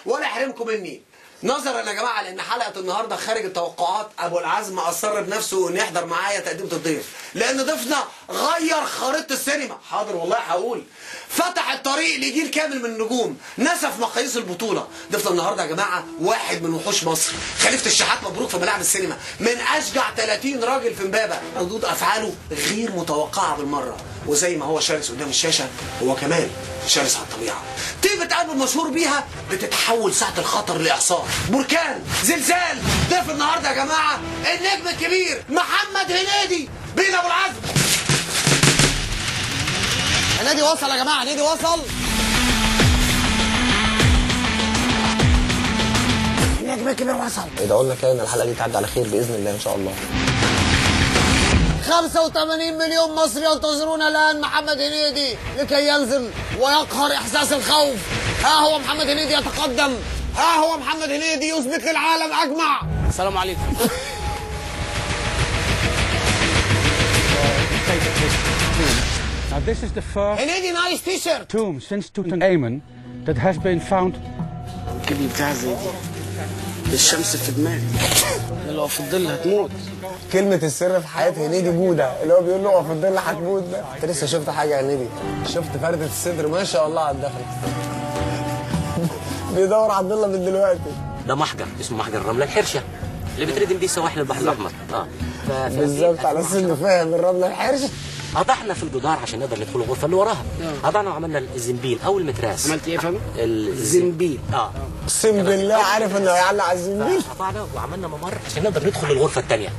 ولا يحرمكم مني. نظرا يا جماعه لان حلقه النهارده خارج التوقعات، ابو العزم اصر بنفسه انه يحضر معايا تقديمه الضيف، لان ضيفنا غير خريطه السينما. حاضر والله هقول. فتح الطريق لجيل كامل من النجوم، نسف مقاييس البطوله. ضيفنا النهارده يا جماعه واحد من وحوش مصر، خليفه الشحات مبروك في ملاعب السينما، من اشجع 30 راجل في امبابه. ردود افعاله غير متوقعه بالمره، وزي ما هو شرس قدام الشاشه هو كمان شرس على الطبيعه. طيبه قلبه المشهور بيها بتتحول ساعه الخطر لاعصار، بركان، زلزال. ضيف النهارده يا جماعه النجم الكبير محمد هنيدي. بينا ابو العزم. هنيدي وصل يا جماعه، هنيدي وصل. النجم الكبير وصل. ادعوا لنا كده ان الحلقه دي تعدي على خير باذن الله ان شاء الله. 85 مليون مصري ينتظرون الآن محمد هنيدي لكي ينزل ويقهر إحساس الخوف. ها هو محمد هنيدي يتقدم، ها هو محمد هنيدي يثبت للعالم أجمع. السلام عليكم. Now this is the first هنيدي نايس تي شيرت. tomb since Tutankhamun that has been found. كده بتاع زي دي الشمس في دماغي لو في الظل هتموت. كلمه السر في حياه هنيدي جوده، اللي هو بيقول له اقف في الظل هتموت ده. انت لسه شفت حاجه يا هنيدي؟ شفت فرده الصدر ما شاء الله على الدخل. بيدور على الضله من دلوقتي. ده محجر اسمه محجر الرمله الحرشه اللي بتردم بيه سواحل البحر الاحمر. بالظبط، على اساس انه فاهم الرمله الحرشه. قطعنا في الجدار عشان نقدر ندخل الغرفه اللي وراها. قطعنا وعملنا الزنبيل او المتراس. عملت ايه يا فندم؟ الزنبيل. اقسم بالله عارف انه هيعلق على الزنبيل. قطعنا وعملنا ممر عشان نقدر ندخل الغرفه الثانيه.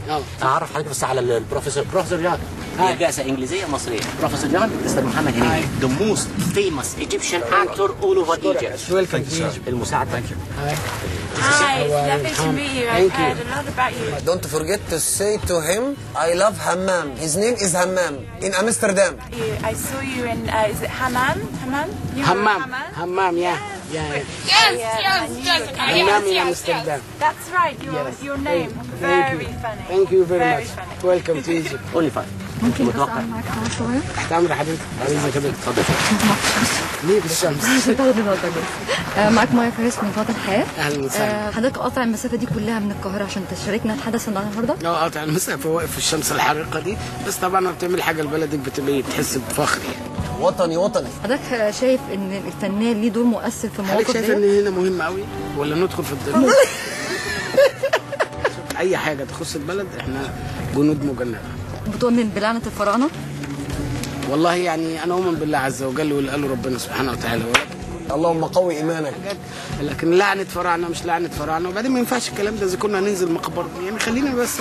اعرف حضرتك بس على البروفيسور جان. هي بعثه انجليزيه مصريه. بروفيسور جان مستر محمد هنيدي. The most famous Egyptian actor all over Egypt. Welcome to Egypt. المساعد. Thank you. Hi, lovely to meet you. I've heard a lot about you. Don't forget to say to him I love Hammam. His name is Hammam in Amsterdam. I saw you in, is it Hammam? Hammam? You were Hammam. Hammam? Hammam, yeah. Yes, Hammam in Amsterdam. That's right, your name. Very funny. Thank you very Very much. funny. Welcome to Egypt. Only five. ممكن بس اعمل معاك حوار صغير؟ تحت امر حضرتك. عايزك كده اتفضل. ليه بالشمس؟ عشان تاخد الوضع بس. معاك مايا فارس من قناه الحياه. اهلا وسهلا. حضرتك قاطع المسافه دي كلها من القاهره عشان تشاركنا الحدث النهارده؟ قاطع المسافه واقف في الشمس الحارقه دي، بس طبعا لما بتعمل حاجه لبلدك بتحس بفخر يعني. وطني وطني. حضرتك شايف ان الفنان ليه دور مؤثر في المواقف حضرتك دي؟ شايف ان هنا مهم قوي ولا ندخل في الظل؟ اي حاجه تخص البلد احنا جنود مجنده. بتؤمن بلعنه الفراعنه؟ والله يعني انا اؤمن بالله عز وجل واللي قاله ربنا سبحانه وتعالى، ولكن اللهم قوي ايمانك. لكن لعنه فراعنه مش لعنه فراعنه، وبعدين ما ينفعش الكلام ده اذا كنا هننزل مقبره، يعني خلينا بس.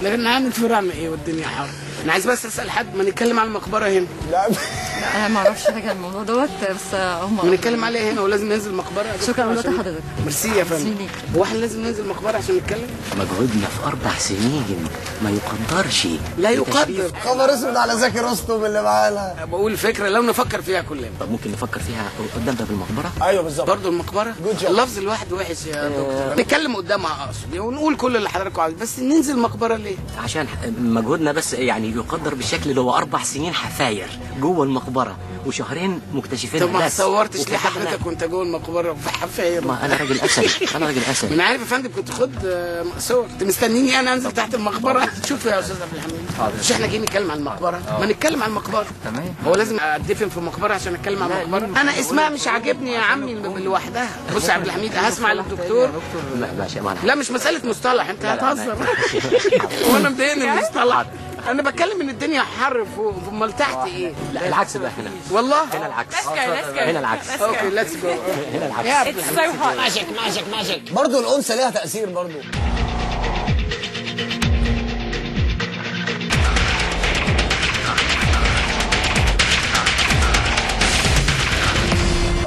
لكن لعنه فراعنه ايه والدنيا حر. انا عايز بس اسال حد، ما نتكلم على المقبره هنا. لا انا ما اعرفش حاجه عن الموضوع دوت، بس هم بنتكلم عليها هنا ولازم ننزل مقبره. شكرا لوقت حضرتك. ميرسي يا فندم. هو احنا لازم ننزل مقبره عشان نتكلم؟ مجهودنا في 4 سنين ما يقدرش. لا يقدر. خبر اسود على زكي رستم اللي معانا. بقول فكره لو نفكر فيها كلنا. طب ممكن نفكر فيها قدام باب المقبره؟ ايوه بالظبط. برضه المقبره اللفظ الواحد وحش يا دكتور. نتكلم قدامها اقصد ونقول كل اللي حضراتكم عايزين، بس ننزل مقبره ليه؟ عشان مجهودنا بس يعني يقدر بالشكل اللي هو 4 سنين حفاير جوه المقبره وشهرين مكتشفين. طب ما صورتش ليه حضرتك وانت جوه المقبره وفي حفاير؟ ما انا راجل اسدي، انا راجل اسدي. انا عارف يا فندم كنت خد صور. انت مستنيني انا انزل تحت المقبره؟ شوف يا استاذ عبد الحميد، مش احنا جايين نتكلم عن المقبره؟ ما نتكلم عن المقبره. تمام. هو لازم ادفن في مقبره عشان اتكلم عن المقبره؟ انا اسمها مش عاجبني يا عمي لوحدها. بص يا عبد الحميد هسمع للدكتور. لا مش مساله مصطلح، انت هتهزر. وانا مضايقني المصطلح. انا بتكلم ان الدنيا حر امال تحت ايه؟ لا العكس بقى هنا. والله هنا العكس. Let's go. هنا العكس. اوكي ليتس جو. هنا العكس. It's so hot. ماجيك. برضه الانثى ليها تاثير برضه.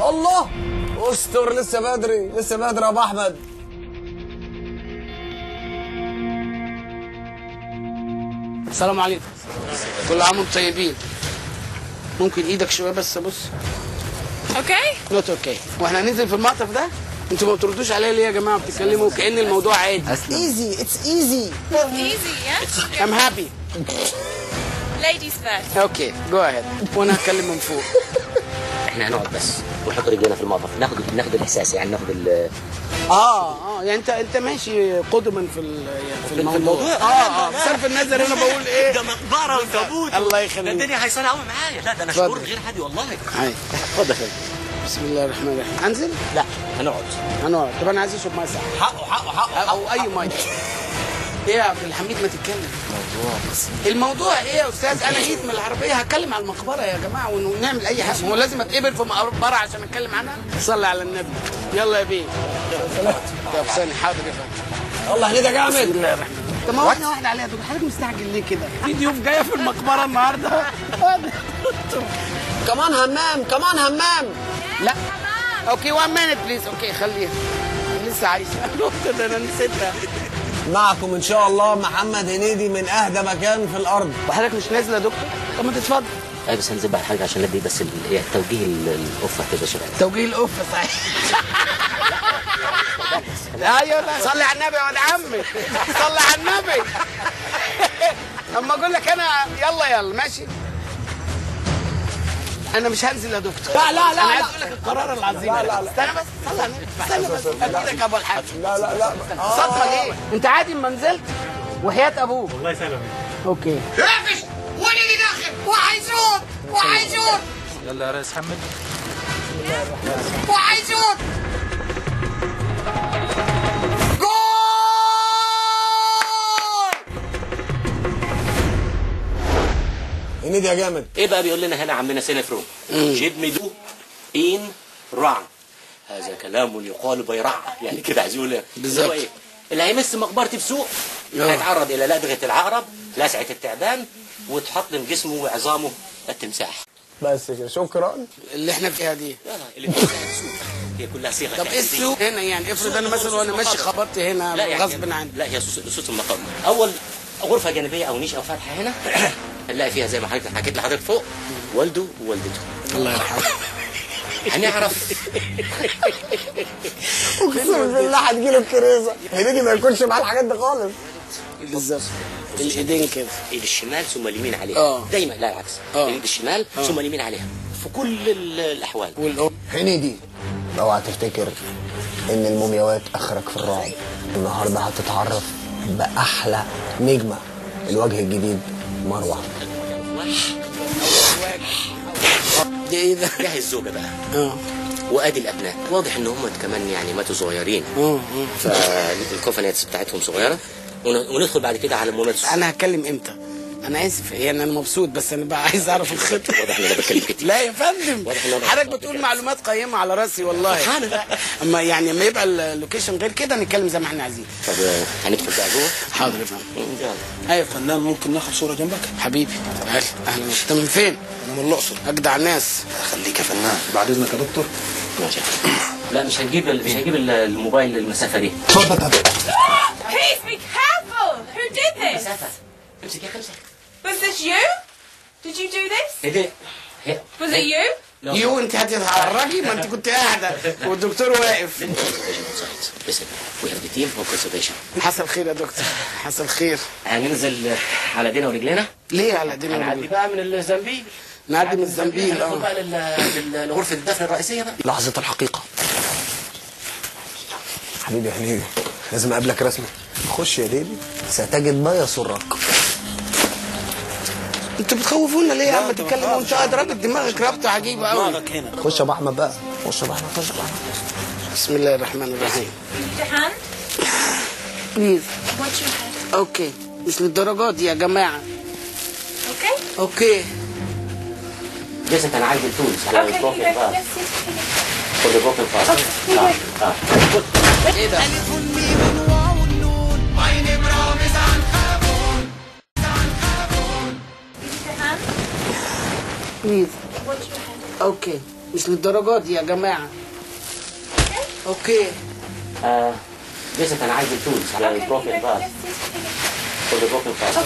الله استر، لسه بدري يا ابو احمد. السلام عليكم. كل عام وانتم طيبين. ممكن ايدك شويه بس بص. Okay? نوت اوكي. واحنا هننزل في المعطف ده انتوا ما بتردوش عليا ليه يا جماعه؟ بتتكلموا كأن الموضوع عادي. It's easy. Easy, yeah? I'm happy. Ladies first. اوكي جو اهيد. وانا هتكلم من فوق. احنا هنقعد بس. ونحط رجلنا في المطبخ، ناخد الاحساس، يعني ناخد يعني انت ماشي قدما في الموضوع. بصرف النظر انا بقول ايه ده مقبره وتابوت. الله يخليك. ده الدنيا هيصنع قوي معايا. لا ده انا شعور غير عادي والله. اتفضل. بسم الله الرحمن الرحيم. انزل؟ لا هنقعد. طب انا عايز اشرب ميه ساقعه. حقه او اي ميه. ايه يا عبد الحميد ما تتكلم. الموضوع ايه يا استاذ؟ انا جيت من العربيه هتكلم على المقبره يا جماعه ونعمل اي حاجه. هو لازم اتقبل في مقبره عشان اتكلم عنها؟ صلي على النبي. يلا يا بيه. طب ثاني حاضر يا فندم. الله هنيدي جامد. بسم الله الرحمن الرحيم. طب ما واحده واحده عليها دول. حضرتك مستعجل ليه كده؟ في ضيوف جايه في المقبره النهارده. كمان همام. لا اوكي 1 مينت بليز. اوكي خليها لسه عايشه. ده انا نسيتها. معكم ان شاء الله محمد هنيدي من اهدى مكان في الارض. وحضرتك مش نازله يا دكتور؟ طب ما تتفضل. اي بس هنزل بقى حاجه عشان ندي بس توجيه القفه كده شويه. توجيه القفه صحيح. ايوه صلي على النبي يا ولد عمي. صلي على النبي. اما اقول لك انا يلا ماشي. انا مش هنزل يا دكتور. لا انا عايز اقول لك القرار العظيم. لا استنى بس. صلي على النبي. استنى بس. اديلك ابو الحاج. لا صدمه ليه؟ انت عادي ما نزلت وحياه ابوك. الله يسلمك. اوكي. اقفش ولدي داخل وهيزور. يلا يا ريس حمد. وهيزور. هنيدي يا جامد. ايه بقى بيقول لنا هنا عمنا سينفرو؟ جيب ميدو ان رع. هذا كلام يقال بيرع، يعني كده عايز يقول بالظبط ايه؟ اللي هيمس مقبره بسوق هيتعرض الى لدغه العقرب، لسعه التعبان، وتحطم جسمه وعظامه التمساح. بس كده شكرا. اللي احنا فيها دي اللي كلها سوق، هي كلها صيغه. طب ايه السوق هنا؟ يعني افرض انا مثلا وانا ماشي خبطت هنا غصب عني. لا هي صوت المقام. اول غرفه جانبيه او نيش او فتحه هنا هنلاقي فيها زي ما حضرتك حكيت لحضرتك فوق والده ووالدته الله يرحمه. هنعرف. اقسم بالله هتجيله الكريزه. هنيدي ما يكونش معاه الحاجات دي خالص. بالظبط. الايدين كده. ايد الشمال ثم اليمين عليها. دايما لا العكس. ايد الشمال ثم اليمين عليها في كل الاحوال. هنيدي اوعى تفتكر ان المومياوات اخرك في الرعب. النهارده هتتعرف باحلى نجمه الوجه الجديد مروه. دي ايه ده؟ ده الزوجه بقى. وادي الابناء. واضح ان هم كمان يعني ماتوا صغيرين. فالكوفناتس بتاعتهم صغيره. وندخل بعد كده على المومنتس. انا هتكلم امتى؟ انا اسف يعني انا مبسوط بس انا بقى عايز اعرف الخطه. واضح ان انا بتكلم كتير. لا يا فندم حضرتك بتقول معلومات قيمه على راسي والله. اما يعني لما يبقى اللوكيشن غير كده نتكلم زي ما احنا عايزين. طب هندخل بقى جوه. حاضر يا فندم. يلا. ايوه فنان ممكن ناخد صوره جنبك؟ حبيبي تعال. اهلا. انت من فين؟ انا من الاقصر. اجدع ناس. خليك يا فنان. بعد اذنك يا دكتور. ماشي. لا مش هنجيب الموبايل للمسافه دي. اتفضل. Please be careful! Who did this? مسافه. امسك يا خمسه. Was this you? Did you do this? ايه ده؟ Was it you? يو انت هتتحرجي ما انت كنت قاعده والدكتور واقف. Listen, we have the team of conservation. حصل خير يا دكتور. حصل خير. هننزل على ايدينا ورجلينا. ليه على ايدينا ورجلينا؟ نعدي بقى من الزنبيل. نعدي من الزنبيل. ندخل بقى لغرفه الدفن الرئيسيه بقى. لحظه الحقيقه. حبيبي هنيدي لازم اقابلك رسمي. خش يا ديدي ستجد ما يسرك. انتوا بتخوفونا ليه يا عم تتكلم وانت قاعد رابط دماغك رابطه عجيبه قوي. خش يا ابو احمد بقى. خش يا ابو احمد. بسم الله الرحمن الرحيم. Your hand? بليز. Watch your head. اوكي مش للدرجات دي يا جماعه. Okay? اوكي. بس انا عايز التولز على Okay, البروفيل let's بقى. see. خد البروفيل بقى. ايه ده؟ بليز. Watch your head. اوكي مش للدرجات دي يا جماعه. اوكي. بس انا عايز التولز على البروفيل بقى. خد البروفيل بقى.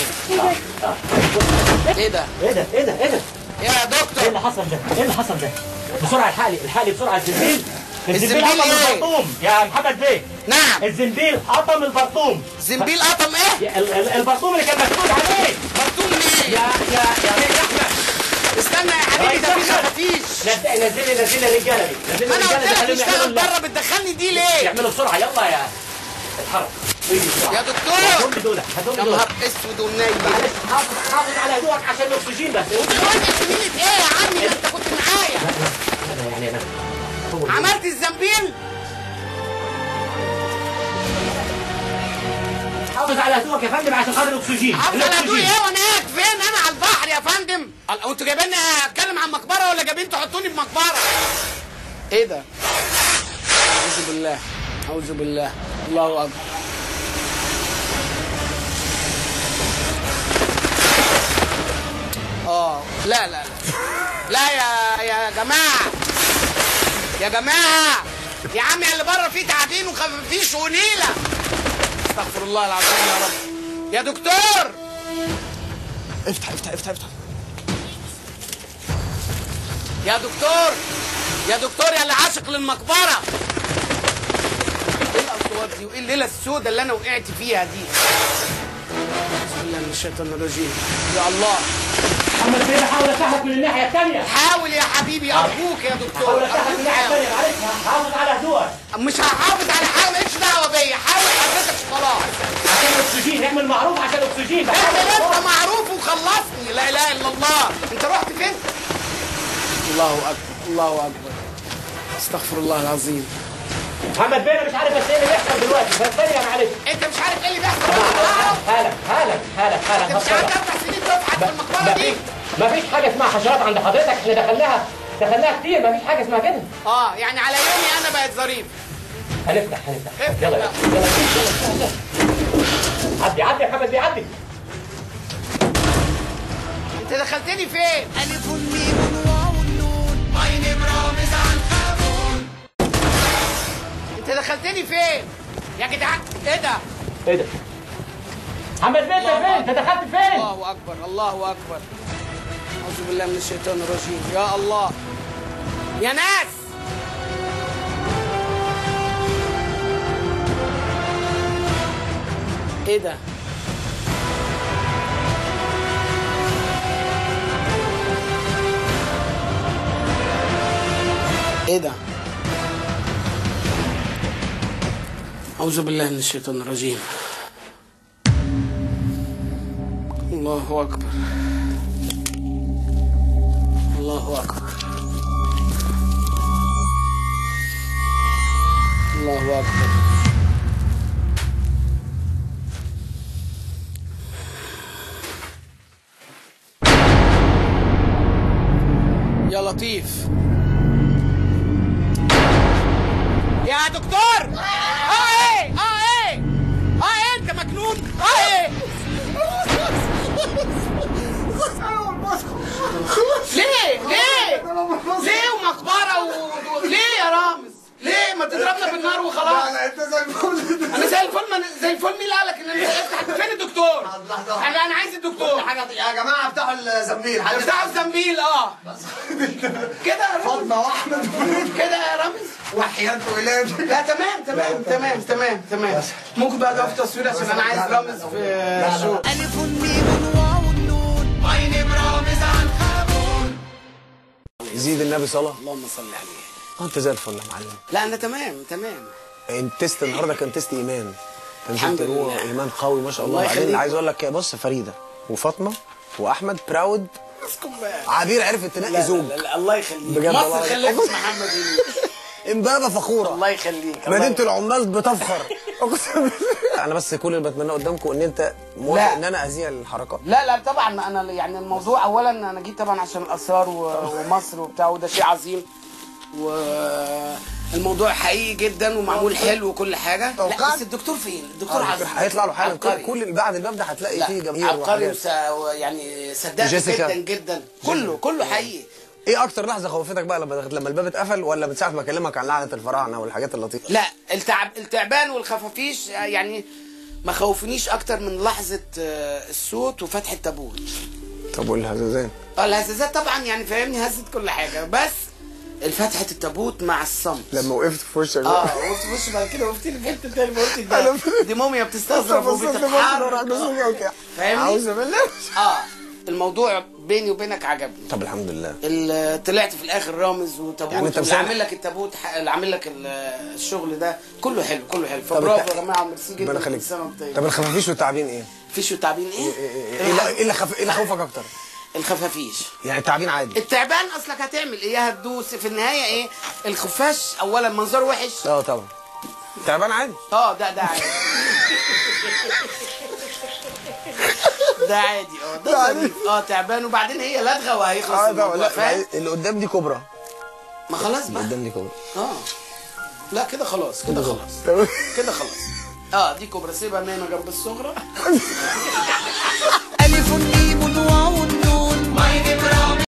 ايه ده؟ ايه ده؟ ايه ده؟ ايه ده؟ ايه يا دكتور؟ ايه اللي حصل ده؟ ايه اللي حصل ده؟ بسرعه الحقلي بسرعه الزنبيل. الزنبيل قطم ايه؟ البرطوم يا محمد بيه. نعم. الزنبيل قطم البرطوم. زنبيل قطم ايه؟ البرطوم اللي كان مكتوب عليه. برطوم ايه؟ يا احمد استنى يا حبيبي ده في خفافيش. نزلي الرجاله دي، نزلي انا الرجاله قلت دي لك اشتغل بره، بتدخلني دي ليه؟ يعملوا بسرعه يلا يا اتحرك. يا دكتور هاتهم لي دول يا نهار اسود ومنيل. معلش حافظ على هدوءك عشان الاكسجين بس. زميلة ايه يا عمي؟ انت كنت معايا. انا عملت الزنبيل؟ حافظ على هدوءك يا فندم عشان خاطر الاكسجين. حافظ على هدوءي ايه وانا قاعد فين؟ انا على البحر يا فندم. انتوا جايبيني اتكلم عن مقبره ولا جايبين تحطوني في مقبره؟ ايه ده؟ اعوذ بالله اعوذ بالله. الله اكبر. لا لا لا لا يا جماعه يا جماعه يا عمي اللي بره فيه تعابين وخفافيش ونيله. استغفر الله العظيم يا رب. يا دكتور افتح يا دكتور يا دكتور يا اللي عاشق للمقبره. ايه الاصوات دي وايه الليله السوداء اللي انا وقعت فيها دي؟ بسم الله من الشيطان الرجيم. يا الله. محمد بيه بحاول اساعدك من الناحيه الثانيه. حاول يا حبيبي ارجوك يا دكتور. حاول اساعدك من الناحيه الثانيه. معلش حافظ على هدوءك. مش هحافظ على حاجه مالكش دعوه بيا. حاول حضرتك خلاص. عشان الاكسجين اعمل معروف عشان الاكسجين. اعمل انت معروف وخلصني. لا اله الا الله. انت رحت فين؟ الله اكبر الله اكبر. استغفر الله العظيم. محمد بيه انا مش عارف بس ايه اللي بيحصل دلوقتي. بس ثانيه معلش. انت مش عارف ايه اللي بيحصل؟ حالك انت مش عارف 4 سنين تفحت في المقبره دي؟ مفيش حاجه اسمها حشرات عند حضرتك. احنا دخلناها كتير. مفيش حاجه اسمها كده. يعني على يومي انا بقت ظريف. هنفتح يلا عدي يا محمد بيه عدي. انت دخلتني فين؟ ألف ميم واو نون عين برامز عن قابون. انت دخلتني فين؟ يا جدعان ايه ده؟ محمد بيه انت فين؟ انت دخلت فين؟ الله اكبر الله اكبر. اعوذ بالله من الشيطان الرجيم. يا الله يا ناس. ايه ده؟ ايه ده؟ اعوذ بالله من الشيطان الرجيم. الله اكبر الله اكبر الله اكبر. يا لطيف يا دكتور. ايه انت مجنون؟ ايه ليه ومقبره ليه يا رامز؟ ليه ما تضربنا بالنار وخلاص؟ انت زي الفل. انا زي الفل. زي الفل. مين اللي قال لك ان انا افتح؟ فين الدكتور؟ انا عايز الدكتور. يا جماعه افتحوا الزنبيل. افتحوا الزنبيل. كده يا رامز. فاطمه واحمد كده يا رامز. وحياة ولاد. لا تمام. ممكن بقى ده في تصوير عشان انا عايز رامز في الشو. ألف ميم واو نون عين برامز عن قابون. يزيد النبي صلاه. اللهم صل عليه. انت زي الفل يا معلم. لا انا تمام. التست النهارده كان تست ايمان. الحمد لله. ايمان قوي ما شاء الله. الله وبعدين يخليك. عايز اقول لك بص فريده وفاطمه واحمد براود. عبير عرفت تنقي زوج. لا الله يخليك. بجد مصر والله. خلفت محمد امبابه فخوره. الله يخليك. مدينه العمال بتفخر. انا بس كل اللي بتمناه قدامكم ان انت موافق لا. ان انا اذيع الحركات. لا طبعا انا يعني الموضوع اولا انا جيت طبعا عشان الاثار ومصر وبتاع وده شيء عظيم. والموضوع حقيقي جدا ومعمول حلو وكل حاجه. لا بس الدكتور فين؟ الدكتور عظيم. هيطلع له حالا. عبقري. كل بعد الباب ده هتلاقي فيه جماهير عبقري وحاجات. يعني صدقني جيسيكا. جدا كله حقيقي. ايه اكتر لحظه خوفتك بقى لما الباب اتقفل ولا من ساعه ما اكلمك عن لعنه الفراعنه والحاجات اللطيفه؟ لا التعبان والخفافيش يعني ما خوفنيش اكتر من لحظه الصوت وفتح التابوت. طب والهزازان؟ الهزازات طبعا يعني فاهمني هزت كل حاجه بس فتحة التابوت مع الصمت. لما وقفت في وشك وقفت في وشي بعد كده وقفت لي في حته تاني قلت دي موميا بتستظرف وبتتحرك. فاهمني؟ عاوز بالله. الموضوع بيني وبينك عجبني. طب الحمد لله. طلعت في الاخر رامز وتابوت، يعني انت اللي عامل لك التابوت، اللي عامل لك الشغل ده كله حلو كله حلو. فبرافو يا جماعه، ميرسي جدا. ربنا يخليك. طب الخفافيش والتعابين ايه؟ فيش والتعبين ايه؟ ايه اللي خوفك اكتر؟ الخفافيش. يعني التعبين عادي. التعبان اصلك هتعمل ايه؟ هتدوس في النهايه ايه؟ الخفاش اولا منظره وحش. طبعا. التعبان عادي. ده عادي. ده عادي. ده عادي. تعبان، وبعدين هي لدغه وهيخلص الموضوع. لا اللي قدام دي كوبرا. ما خلاص بقى. اللي قدام دي كوبرا. لا كده خلاص كده خلاص كده خلاص. دي كوبرا، سيبها نايمه جنب الصغرى.